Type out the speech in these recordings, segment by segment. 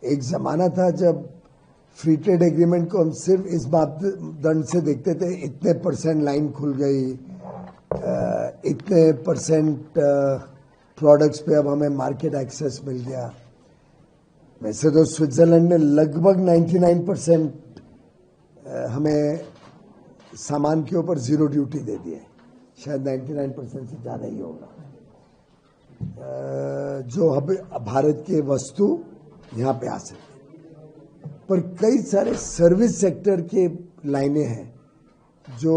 एक जमाना था जब फ्री ट्रेड एग्रीमेंट को हम सिर्फ इस मापदंड से देखते थे, इतने % लाइन खुल गई, इतने % प्रोडक्ट्स पे अब हमें मार्केट एक्सेस मिल गया। वैसे तो स्विट्जरलैंड ने लगभग 99% हमें सामान के ऊपर जीरो ड्यूटी दे दी है, शायद 99% से ज्यादा ही होगा, जो अब भारत के वस्तु यहाँ पे आ सकते। पर कई सारे सर्विस सेक्टर के लाइनें हैं जो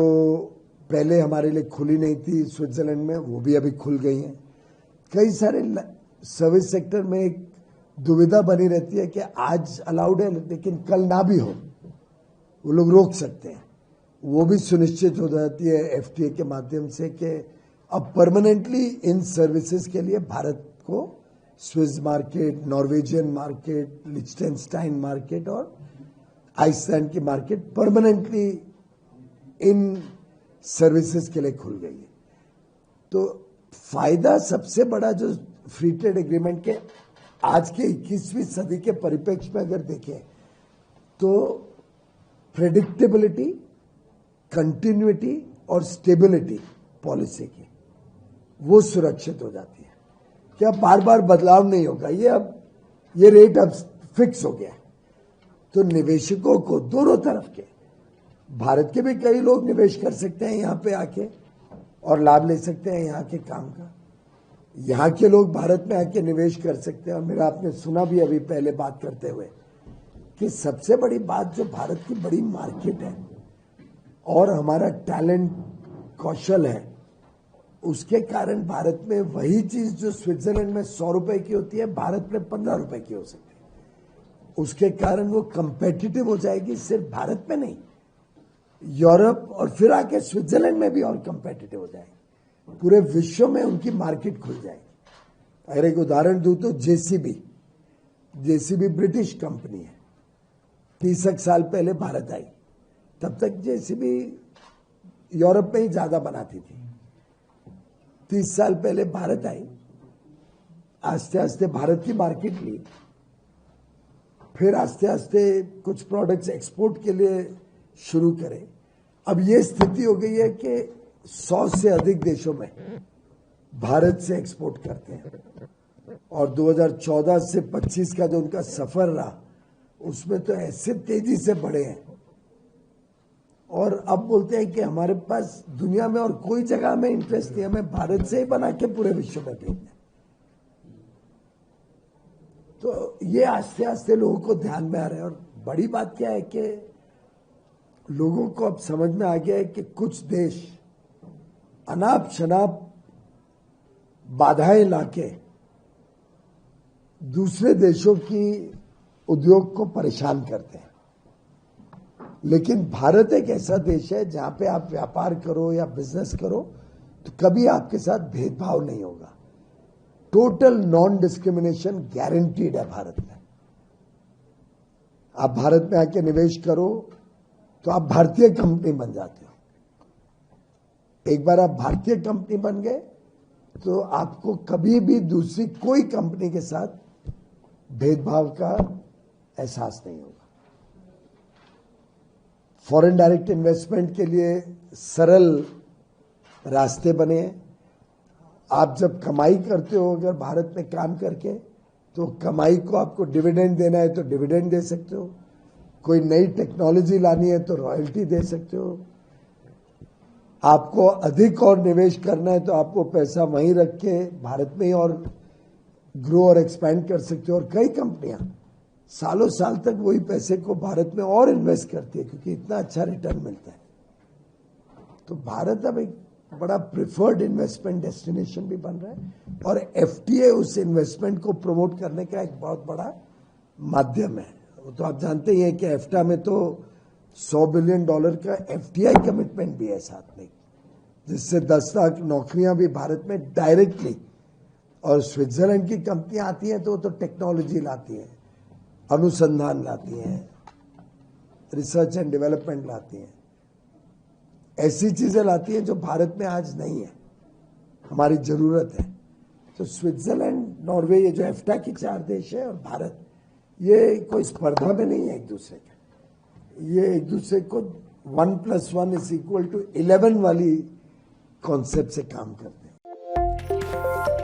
पहले हमारे लिए खुली नहीं थी स्विट्जरलैंड में, वो भी अभी खुल गई हैं। कई सारे सर्विस सेक्टर में एक दुविधा बनी रहती है कि आज अलाउड है लेकिन कल ना भी हो, वो लोग रोक सकते हैं। वो भी सुनिश्चित हो जाती है एफटीए के माध्यम से कि अब परमानेंटली इन सर्विसेज के लिए भारत को स्विस मार्केट, नॉर्वेजियन मार्केट, लिechtenstein मार्केट और आइसलैंड की मार्केट परमानेंटली इन सर्विसेज के लिए खुल गई है। तो फायदा सबसे बड़ा जो फ्री ट्रेड एग्रीमेंट के आज के 21वीं सदी के परिप्रेक्ष्य में अगर देखें तो प्रेडिक्टेबिलिटी, कंटिन्यूटी और स्टेबिलिटी पॉलिसी की वो सुरक्षित हो जाती है कि अब बार बार बदलाव नहीं होगा, ये रेट अब फिक्स हो गया है। तो निवेशकों को दोनों तरफ के, भारत के भी कई लोग निवेश कर सकते हैं यहाँ पे आके और लाभ ले सकते हैं यहाँ के काम का, यहाँ के लोग भारत में आके निवेश कर सकते हैं। और मेरा आपने सुना भी अभी पहले बात करते हुए कि सबसे बड़ी बात जो भारत की बड़ी मार्केट है और हमारा टैलेंट, कौशल है, उसके कारण भारत में वही चीज जो स्विट्जरलैंड में 100 रुपए की होती है भारत में 15 रुपए की हो सकती है। उसके कारण वो कंपेटिटिव हो जाएगी, सिर्फ भारत में नहीं, यूरोप और फिर आके स्विट्जरलैंड में भी और कंपेटिटिव हो जाएगी, पूरे विश्व में उनकी मार्केट खुल जाएगी। अगर एक उदाहरण दूं तो जेसीबी ब्रिटिश कंपनी है, 30 साल पहले भारत आई, तब तक जेसीबी यूरोप में ही ज्यादा बनाती थी। 30 साल पहले भारत आई, आस्ते आस्ते भारत की मार्केट ली, फिर आस्ते आस्ते कुछ प्रोडक्ट्स एक्सपोर्ट के लिए शुरू करे। अब ये स्थिति हो गई है कि 100 से अधिक देशों में भारत से एक्सपोर्ट करते हैं और 2014 से 25 का जो उनका सफर रहा उसमें तो ऐसे तेजी से बढ़े हैं और अब बोलते हैं कि हमारे पास दुनिया में और कोई जगह में इंटरेस्ट नहीं, हमें भारत से ही बना के पूरे विश्व में भेजना है। तो ये आस्ते आस्ते लोगों को ध्यान में आ रहा है। और बड़ी बात क्या है कि लोगों को अब समझ में आ गया है कि कुछ देश अनाप शनाप बाधाएं लाके दूसरे देशों की उद्योग को परेशान करते हैं, लेकिन भारत एक ऐसा देश है जहां पे आप व्यापार करो या बिजनेस करो तो कभी आपके साथ भेदभाव नहीं होगा। टोटल नॉन डिस्क्रिमिनेशन गारंटीड है भारत में। आप भारत में आके निवेश करो तो आप भारतीय कंपनी बन जाते हो। एक बार आप भारतीय कंपनी बन गए तो आपको कभी भी दूसरी कोई कंपनी के साथ भेदभाव का एहसास नहीं होगा। फॉरेन डायरेक्ट इन्वेस्टमेंट के लिए सरल रास्ते बने हैं। आप जब कमाई करते हो अगर भारत में काम करके, तो कमाई को आपको डिविडेंड देना है तो डिविडेंड दे सकते हो, कोई नई टेक्नोलॉजी लानी है तो रॉयल्टी दे सकते हो, आपको अधिक और निवेश करना है तो आपको पैसा वहीं रख के भारत में ही और ग्रो और एक्सपैंड कर सकते हो। और कई कंपनियां सालों साल तक वही पैसे को भारत में और इन्वेस्ट करती है क्योंकि इतना अच्छा रिटर्न मिलता है। तो भारत अब एक बड़ा प्रिफर्ड इन्वेस्टमेंट डेस्टिनेशन भी बन रहा है और एफटीए उस इन्वेस्टमेंट को प्रमोट करने का एक बहुत बड़ा माध्यम है। तो आप जानते ही हैं कि एफ्टा में तो $100 बिलियन का एफटीआई कमिटमेंट भी है साथ में, जिससे 10 लाख नौकरियां भी भारत में डायरेक्टली, और स्विट्जरलैंड की कंपनियां आती हैं तो टेक्नोलॉजी लाती हैं, अनुसंधान लाती हैं, रिसर्च एंड डेवलपमेंट लाती हैं, ऐसी चीजें लाती हैं जो भारत में आज नहीं है, हमारी जरूरत है। तो स्विट्जरलैंड, नॉर्वे, ये जो एफ्टा की 4 देश है और भारत, ये कोई स्पर्धा में नहीं है एक दूसरे के, ये एक दूसरे को 1+1 = 11 वाली कॉन्सेप्ट से काम करते हैं।